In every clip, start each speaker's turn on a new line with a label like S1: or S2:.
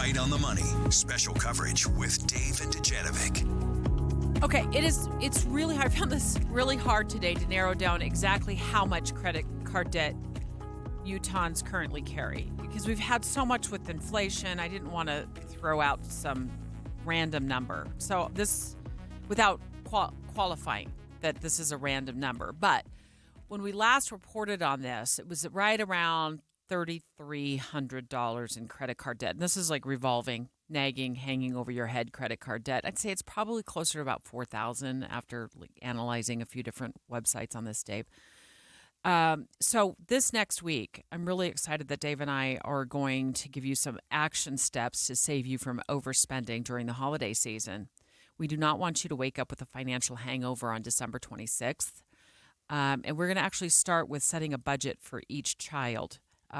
S1: Right on the Money. Special coverage with Dave and Dujanovic.
S2: Okay, it's really hard. I found this really hard today to narrow down exactly how much credit card debt Utahns currently carry, because we've had so much with inflation. I didn't want to throw out some random number. So this, without qualifying that this is a random number. But when we last reported on this, it was right around $3,300 in credit card debt. And this is like revolving, nagging, hanging over your head credit card debt. I'd say it's probably closer to about $4,000 after analyzing a few different websites on this, Dave. So this next week, I'm really excited that Dave and I are going to give you some action steps to save you from overspending during the holiday season. We do not want you to wake up with a financial hangover on December 26th. And we're going to actually start with setting a budget for each child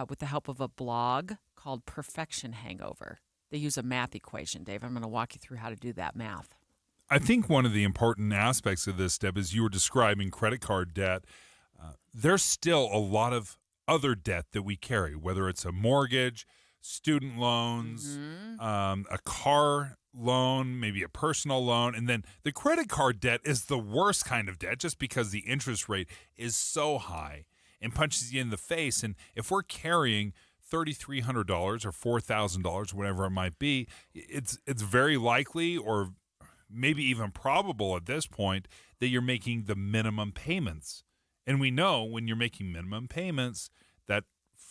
S2: with the help of a blog called Perfection Hangover. They use a math equation, Dave. I'm going to walk you through how to do that math.
S3: I think one of the important aspects of this, Deb, is you were describing credit card debt. There's still a lot of other debt that we carry, whether it's a mortgage, student loans, a car loan, maybe a personal loan. And then the credit card debt is the worst kind of debt just because the interest rate is so high and punches you in the face. And if we're carrying $3,300 or $4,000, whatever it might be, it's very likely or maybe even probable at this point that you're making the minimum payments. And we know when you're making minimum payments, that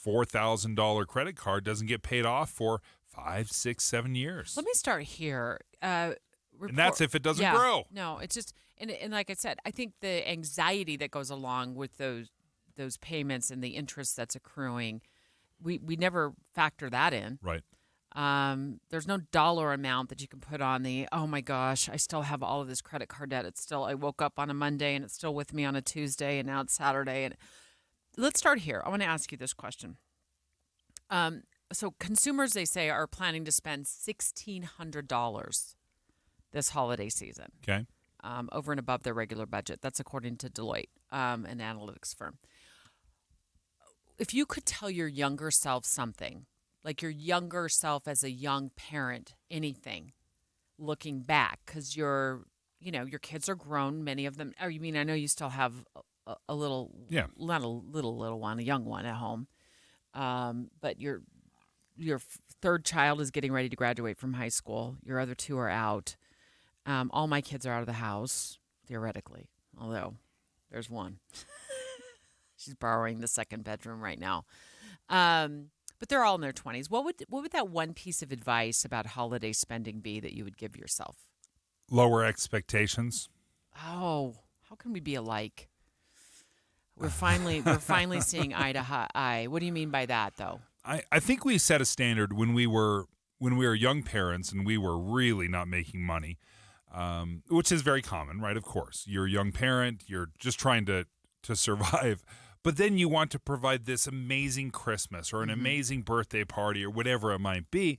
S3: $4,000 credit card doesn't get paid off for 5, 6, 7 years.
S2: Let me start here.
S3: And that's if it doesn't grow.
S2: No, it's just, and like I said, I think the anxiety that goes along with those payments and the interest that's accruing, we never factor that in.
S3: Right.
S2: There's no dollar amount that you can put on the, oh my gosh, I still have all of this credit card debt. I woke up on a Monday and it's still with me on a Tuesday and now it's Saturday. And let's start here. I want to ask you this question. So consumers, they say, are planning to spend $1,600 this holiday season.
S3: Okay.
S2: Over and above their regular budget. That's according to Deloitte, an analytics firm. If you could tell your younger self something, like your younger self as a young parent, anything, looking back, because your kids are grown, many of them. I know you still have a little, not a little one, a young one at home, but your third child is getting ready to graduate from high school. Your other two are out. All my kids are out of the house, theoretically, although there's one. She's borrowing the second bedroom right now. But they're all in their 20s. What would that one piece of advice about holiday spending be that you would give yourself?
S3: Lower expectations.
S2: Oh, how can we be alike? We're finally seeing eye to eye. What do you mean by that, though?
S3: I think we set a standard when we were young parents and we were really not making money, which is very common, right? Of course, you're a young parent, you're just trying to survive. But then you want to provide this amazing Christmas or an amazing birthday party or whatever it might be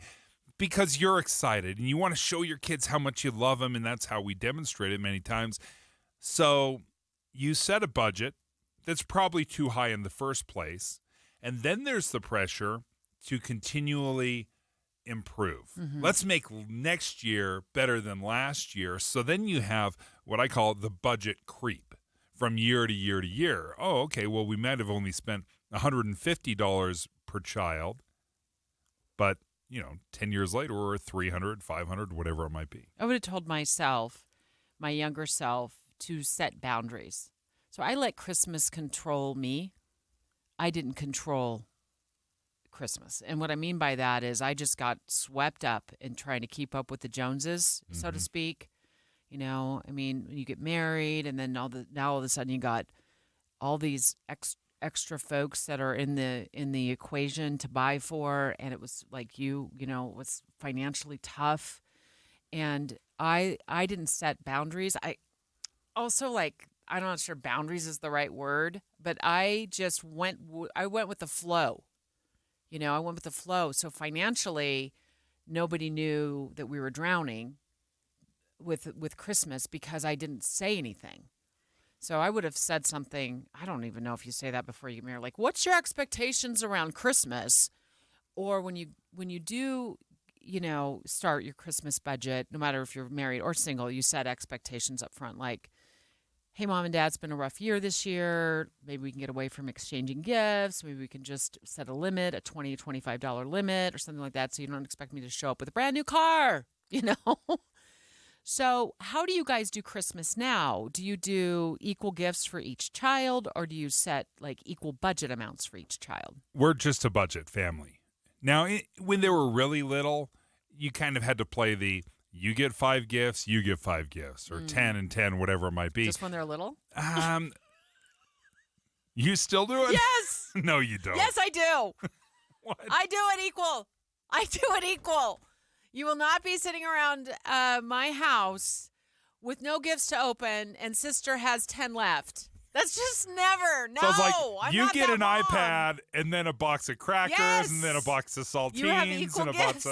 S3: because you're excited and you want to show your kids how much you love them, and that's how we demonstrate it many times. So you set a budget that's probably too high in the first place, and then there's the pressure to continually improve. Let's make next year better than last year. So then you have what I call the budget creep. From year to year to year. Oh, okay, well, we might have only spent $150 per child, but, 10 years later, we're at $300, $500, whatever it might be.
S2: I would have told myself, my younger self, to set boundaries. So I let Christmas control me. I didn't control Christmas. And what I mean by that is I just got swept up in trying to keep up with the Joneses, so to speak. When you get married and then now all of a sudden you got all these extra folks that are in the equation to buy for, and it was like it was financially tough, and I didn't set boundaries. I also I'm not sure boundaries is the right word, but I just went with the flow. I went with the flow. So financially, nobody knew that we were drowning with Christmas because I didn't say anything. So I would have said something, I don't even know if you say that before you get married, like, what's your expectations around Christmas? Or when you do start your Christmas budget, no matter if you're married or single, you set expectations up front. Like, hey, mom and dad, it's been a rough year this year. Maybe we can get away from exchanging gifts. Maybe we can just set a limit, a $20 to $25 limit or something like that, so you don't expect me to show up with a brand new car, So how do you guys do Christmas now? Do you do equal gifts for each child, or do you set like equal budget amounts for each child?
S3: We're just a budget family. Now, when they were really little, you kind of had to play the you get 5 gifts, you get 5 gifts, or 10 and 10, whatever it might be.
S2: Just when they're little?
S3: You still do it?
S2: Yes!
S3: No, you don't.
S2: Yes, I do.
S3: What?
S2: I do it equal. You will not be sitting around my house with no gifts to open and sister has 10 left. That's just never. No,
S3: So it's like
S2: I'm
S3: you
S2: not
S3: get
S2: that
S3: an
S2: mom.
S3: iPad and then a box of crackers
S2: Yes!
S3: and then a box of saltines
S2: You have equal
S3: and a
S2: gifts.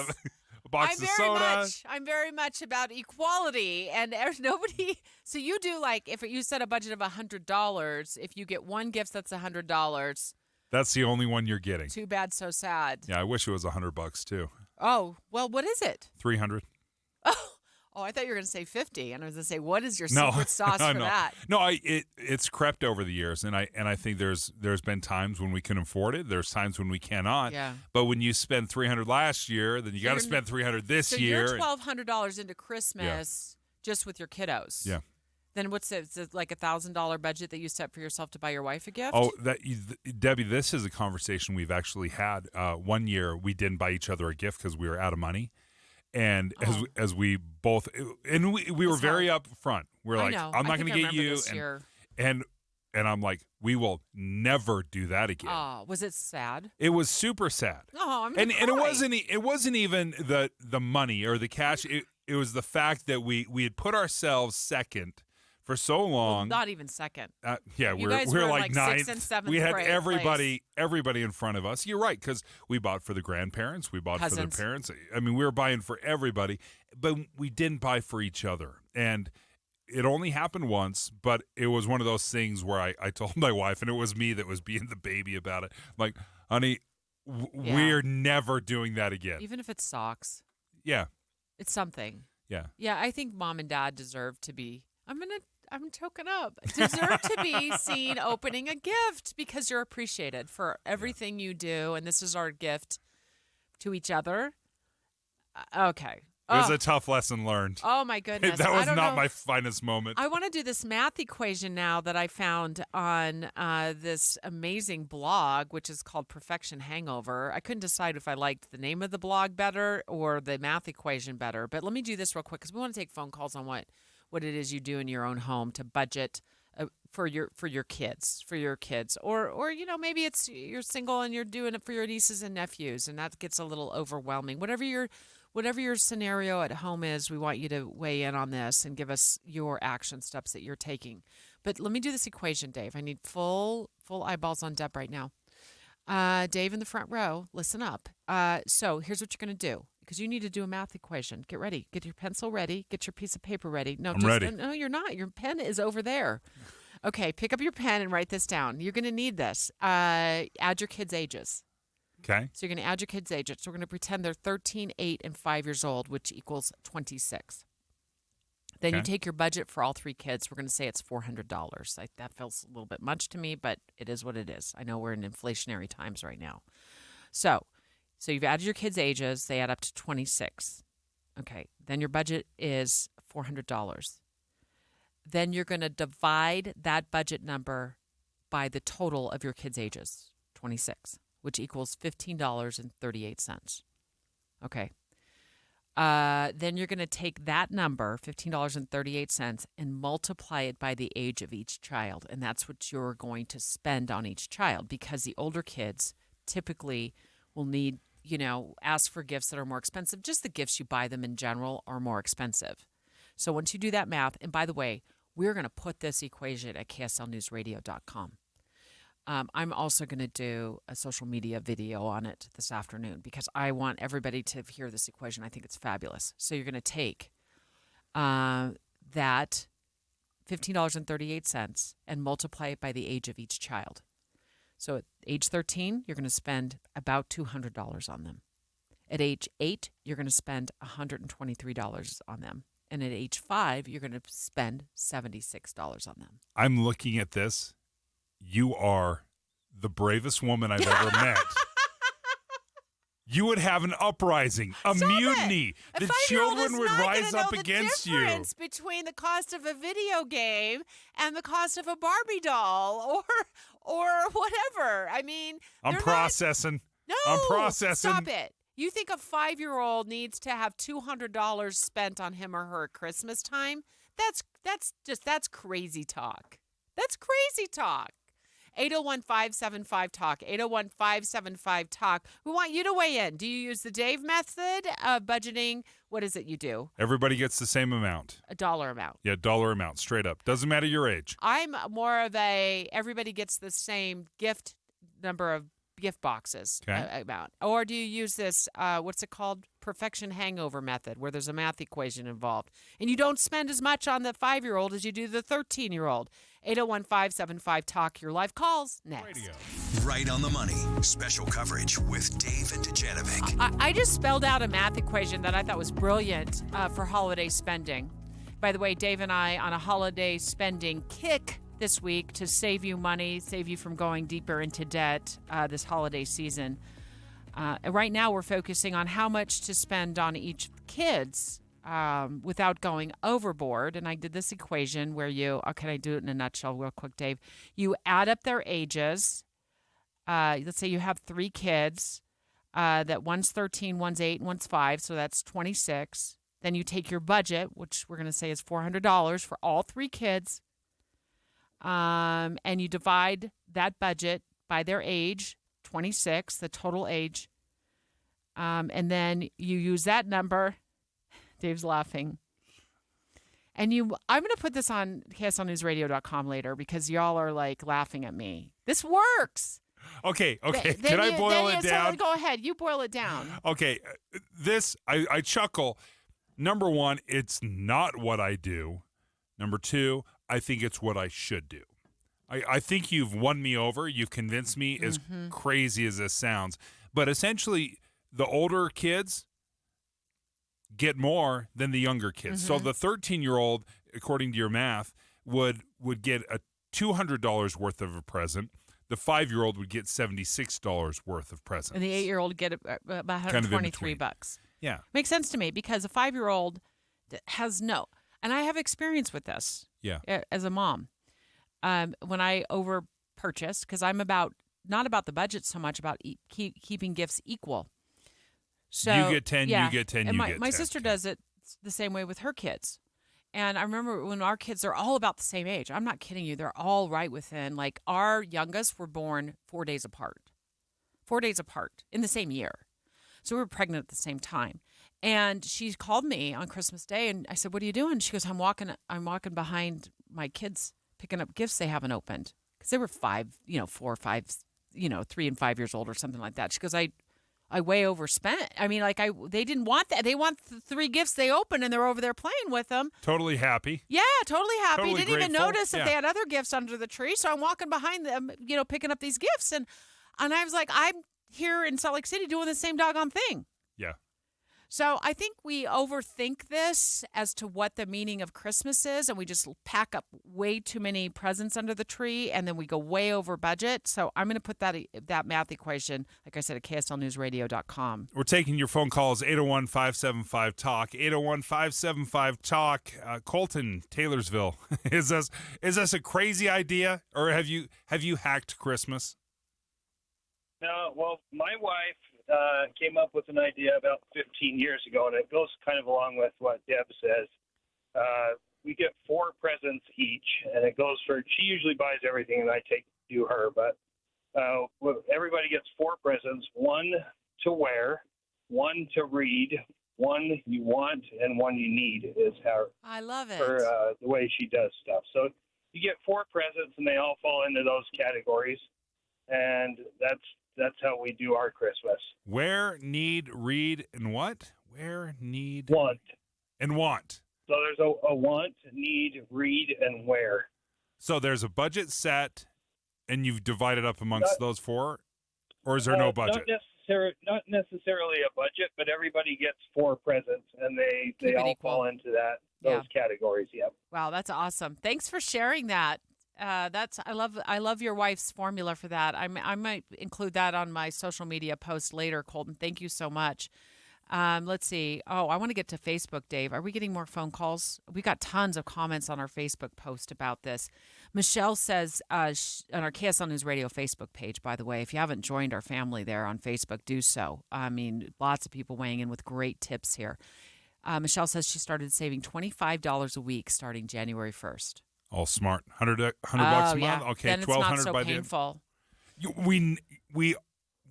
S3: box of soda.
S2: I'm very much about equality, and there's nobody. So you do like if you set a budget of $100, if you get one gift that's $100.
S3: That's the only one you're getting.
S2: Too bad, so sad.
S3: Yeah, I wish it was $100 too.
S2: Oh well, what is it?
S3: 300.
S2: Oh, I thought you were going to say 50, and I was going to say, what is your
S3: No,
S2: secret sauce
S3: no,
S2: for
S3: no.
S2: that?
S3: No, it's crept over the years, and I think there's been times when we can afford it. There's times when we cannot.
S2: Yeah.
S3: But when you spend $300 last year, then you got to spend $300 this
S2: So
S3: year.
S2: you're $1,200 into Christmas just with your kiddos.
S3: Yeah.
S2: Then what's it? Is it like $1,000 budget that you set for yourself to buy your wife a gift?
S3: Oh, Debbie, this is a conversation we've actually had. One year we didn't buy each other a gift because we were out of money. And as we both, and we were very upfront. We're like, I'm not going to get you. And I'm like, we will never do that again.
S2: Oh, was it sad?
S3: It was super sad.
S2: Oh, I'm
S3: and
S2: cry.
S3: it wasn't even the money or the cash. It was the fact that we had put ourselves second for so long.
S2: Well, not even second.
S3: Yeah,
S2: You
S3: we're
S2: guys were
S3: like ninth.
S2: 6th and 7th
S3: We had
S2: grade
S3: everybody in front of us. You're right, because we bought for the grandparents, we bought
S2: Cousins.
S3: for the parents. I mean, we were buying for everybody, but we didn't buy for each other. And it only happened once, but it was one of those things where I told my wife, and it was me that was being the baby about it. I'm like, honey, we're never doing that again.
S2: Even if it's socks.
S3: Yeah.
S2: It's something.
S3: Yeah.
S2: Yeah, I think mom and dad deserve to be. I'm choking up. Deserve to be seen opening a gift because you're appreciated for everything you do, and this is our gift to each other. Okay.
S3: It was a tough lesson learned.
S2: Oh my goodness.
S3: That was
S2: I don't
S3: not
S2: know.
S3: my finest moment.
S2: I want to do this math equation now that I found on this amazing blog, which is called Perfection Hangover. I couldn't decide if I liked the name of the blog better or the math equation better. But let me do this real quick because we want to take phone calls on what it is you do in your own home to budget for your kids, or maybe it's you're single and you're doing it for your nieces and nephews, and that gets a little overwhelming. Whatever your scenario at home is, we want you to weigh in on this and give us your action steps that you're taking. But let me do this equation, Dave. I need full eyeballs on Deb right now. Dave in the front row, listen up. So here's what you're going to do. Because you need to do a math equation. Get ready. Get your pencil ready. Get your piece of paper ready. No,
S3: I'm ready.
S2: No, you're not. Your pen is over there. Okay, pick up your pen and write this down. You're going to need this. Add your kids' ages.
S3: Okay.
S2: So you're going to add your kids' ages. So we're going to pretend they're 13, 8, and 5 years old, which equals 26. Then you take your budget for all 3 kids. We're going to say it's $400. That feels a little bit much to me, but it is what it is. I know we're in inflationary times right now. So you've added your kids' ages. They add up to 26. Okay. Then your budget is $400. Then you're going to divide that budget number by the total of your kids' ages, 26, which equals $15.38. Okay. Then you're going to take that number, $15.38, and multiply it by the age of each child. And that's what you're going to spend on each child, because the older kids typically will need, ask for gifts that are more expensive. Just the gifts you buy them in general are more expensive. So once you do that math, and by the way, we're going to put this equation at KSLNewsRadio.com. I'm also going to do a social media video on it this afternoon because I want everybody to hear this equation. I think it's fabulous. So you're going to take that $15.38 and multiply it by the age of each child. So at age 13, you're going to spend about $200 on them. At age 8, you're going to spend $123 on them. And at age 5, you're going to spend $76 on them.
S3: I'm looking at this. You are the bravest woman I've ever met. You would have an uprising, a mutiny. The children would rise up against you.
S2: The difference between the cost of a video game and the cost of a Barbie doll or whatever. I mean,
S3: I'm processing. I'm processing.
S2: Stop it. You think a 5-year-old needs to have $200 spent on him or her at Christmas time? That's crazy talk. That's crazy talk. 801-575-TALK, 801-575-TALK. We want you to weigh in. Do you use the Dave method of budgeting? What is it you do?
S3: Everybody gets the same amount.
S2: A dollar amount.
S3: Yeah, dollar amount, straight up. Doesn't matter your age.
S2: I'm more of everybody gets the same number of gift boxes amount. Or do you use this, what's it called? Perfection hangover method, where there's a math equation involved. And you don't spend as much on the 5-year-old as you do the 13-year-old. 801-575-TALK. Your live calls next.
S3: Radio.
S1: Right on the money. Special coverage with Dave and Dujanovic.
S2: I just spelled out a math equation that I thought was brilliant for holiday spending. By the way, Dave and I on a holiday spending kick this week to save you money, save you from going deeper into debt this holiday season. Right now, we're focusing on how much to spend on each kids without going overboard. And I did this equation where can I do it in a nutshell real quick, Dave? You add up their ages. Let's say you have 3 kids, that one's 13, one's 8, and one's 5, so that's 26. Then you take your budget, which we're going to say is $400 for all 3 kids, and you divide that budget by their age, 26, the total age, and then you use that number. Dave's laughing. And I'm going to put this on KSLNewsRadio.com later because y'all are like laughing at me. This works.
S3: Okay. Can I boil it down?
S2: Go ahead. You boil it down.
S3: Okay. I chuckle. Number 1, it's not what I do. Number 2, I think it's what I should do. I think you've won me over. You've convinced me, as crazy as this sounds. But essentially, the older kids get more than the younger kids. So the 13-year-old, according to your math, would get a $200 worth of a present. The 5-year-old would get $76 worth of presents.
S2: And the 8-year-old would get about $123.
S3: Yeah.
S2: Makes sense to me because a 5-year-old has no. And I have experience with this.
S3: Yeah.
S2: As a mom. When I over purchase, because I'm not about the budget so much, about keeping gifts equal. So
S3: you get 10,
S2: yeah.
S3: you get 10,
S2: and
S3: you get 10.
S2: My sister does it the same way with her kids. And I remember when our kids are all about the same age. I'm not kidding you. They're all right within, like our youngest were born 4 days apart. 4 days apart in the same year. So we were pregnant at the same time. And she called me on Christmas Day and I said, "What are you doing?" She goes, I'm walking behind my kids picking up gifts they haven't opened. Because they were 4 or 5, 3 and 5 years old or something like that. She goes, I way overspent. I mean, they didn't want that. They want the 3 gifts they opened, and they're over there playing with them.
S3: Totally happy.
S2: Yeah, totally happy.
S3: Totally
S2: Didn't even
S3: grateful.
S2: notice that they had other gifts under the tree. So I'm walking behind them, picking up these gifts. And I was like, I'm here in Salt Lake City doing the same doggone thing.
S3: Yeah.
S2: So I think we overthink this as to what the meaning of Christmas is, and we just pack up way too many presents under the tree, and then we go way over budget. So I'm going to put that math equation, like I said, at KSLNewsRadio.com.
S3: We're taking your phone calls, 801-575-TALK, 801-575-TALK. Colton, Taylorsville. Is this a crazy idea, or have you hacked Christmas?
S4: No, well, my wife came up with an idea about 15 years ago, and it goes kind of along with what Deb says. We get 4 presents each, and it goes for, she usually buys everything, and I do her, but everybody gets 4 presents, 1 to wear, 1 to read, 1 you want, and 1 you need is how
S2: I love it.
S4: the way she does stuff. So you get 4 presents, and they all fall into those categories, and that's how we do our Christmas.
S3: Where, need, read, and what? Where, need,
S4: Want.
S3: And want.
S4: So there's a want, need, read, and wear.
S3: So there's a budget set, and you've divided up amongst those 4? Or is there no budget?
S4: necessarily a budget, but everybody gets 4 presents, and they
S2: Keep it
S4: all
S2: equal.
S4: fall into those categories. Yep.
S2: Wow, that's awesome. Thanks for sharing that. I love your wife's formula for that. I might include that on my social media post later, Colton. Thank you so much. Let's see. Oh, I want to get to Facebook, Dave. Are we getting more phone calls? We got tons of comments on our Facebook post about this. Michelle says on our KSL News Radio Facebook page, by the way, if you haven't joined our family there on Facebook, do so. I mean, lots of people weighing in with great tips here. Michelle says she started saving $25 a week starting January 1st.
S3: All smart. 100 bucks a month. Okay,
S2: then it's not so
S3: by
S2: painful.
S3: the end.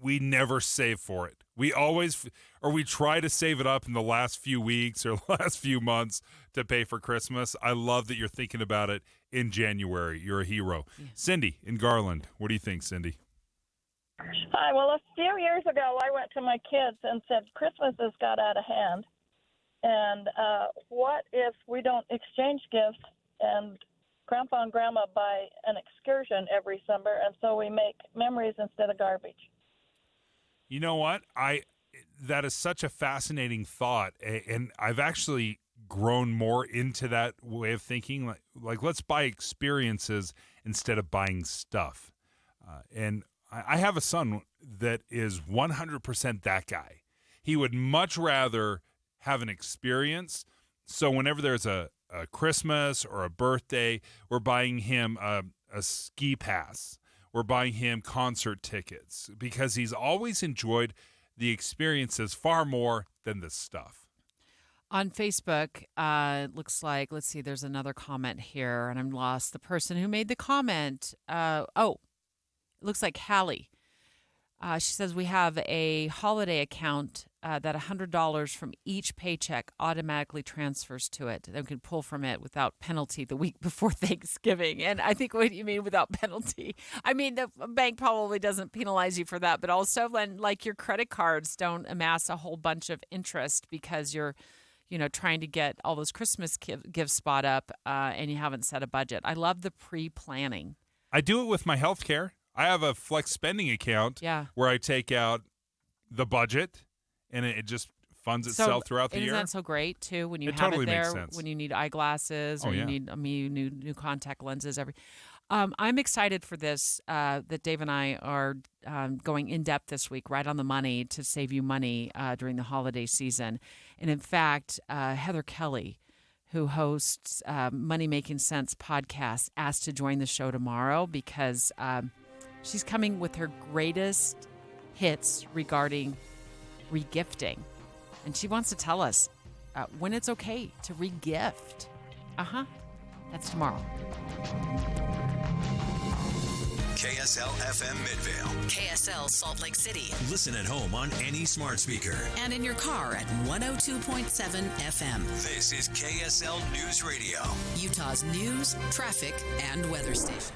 S3: We never save for it. We always, or we try to save it up in the last few weeks or last few months to pay for Christmas. I love that you're thinking about it in January. You're a hero. Yeah. Cindy in Garland. What do you think, Cindy?
S5: Hi. Well, a few years ago, I went to my kids and said, Christmas has got out of hand. And what if we don't exchange gifts and Grandpa and Grandma buy an excursion every summer, and so we make memories instead of garbage?
S3: You know what? That is such a fascinating thought, and I've actually grown more into that way of thinking. Like let's buy experiences instead of buying stuff. And I have a son that is 100% that guy. He would much rather have an experience. So whenever there's a Christmas or a birthday, we're buying him a ski pass. We're buying him concert tickets because he's always enjoyed the experiences far more than the stuff.
S2: On Facebook, it looks like, let's see, there's another comment here, and I'm lost. The person who made the comment, it looks like Hallie. She says we have a holiday account that $100 from each paycheck automatically transfers to it. They can pull from it without penalty the week before Thanksgiving. And I think what you mean without penalty, I mean, the bank probably doesn't penalize you for that, but also when like your credit cards don't amass a whole bunch of interest because you're, trying to get all those Christmas gifts spot up and you haven't set a budget. I love the pre-planning.
S3: I do it with my health care. I have a flex spending account where I take out the budget and it just funds itself throughout the year.
S2: Isn't that so great, too, when you have
S3: totally
S2: it there,
S3: makes sense.
S2: when you need eyeglasses or you need new contact lenses? I'm excited for this, that Dave and I are going in-depth this week, right on the money, to save you money during the holiday season. And, in fact, Heather Kelly, who hosts Money Making Sense podcast, asked to join the show tomorrow because she's coming with her greatest hits regarding regifting. And she wants to tell us when it's okay to regift. That's tomorrow.
S1: KSL FM Midvale.
S6: KSL Salt Lake City.
S1: Listen at home on any smart speaker.
S6: And in your car at 102.7 FM.
S1: This is KSL News Radio.
S6: Utah's news, traffic, and weather station.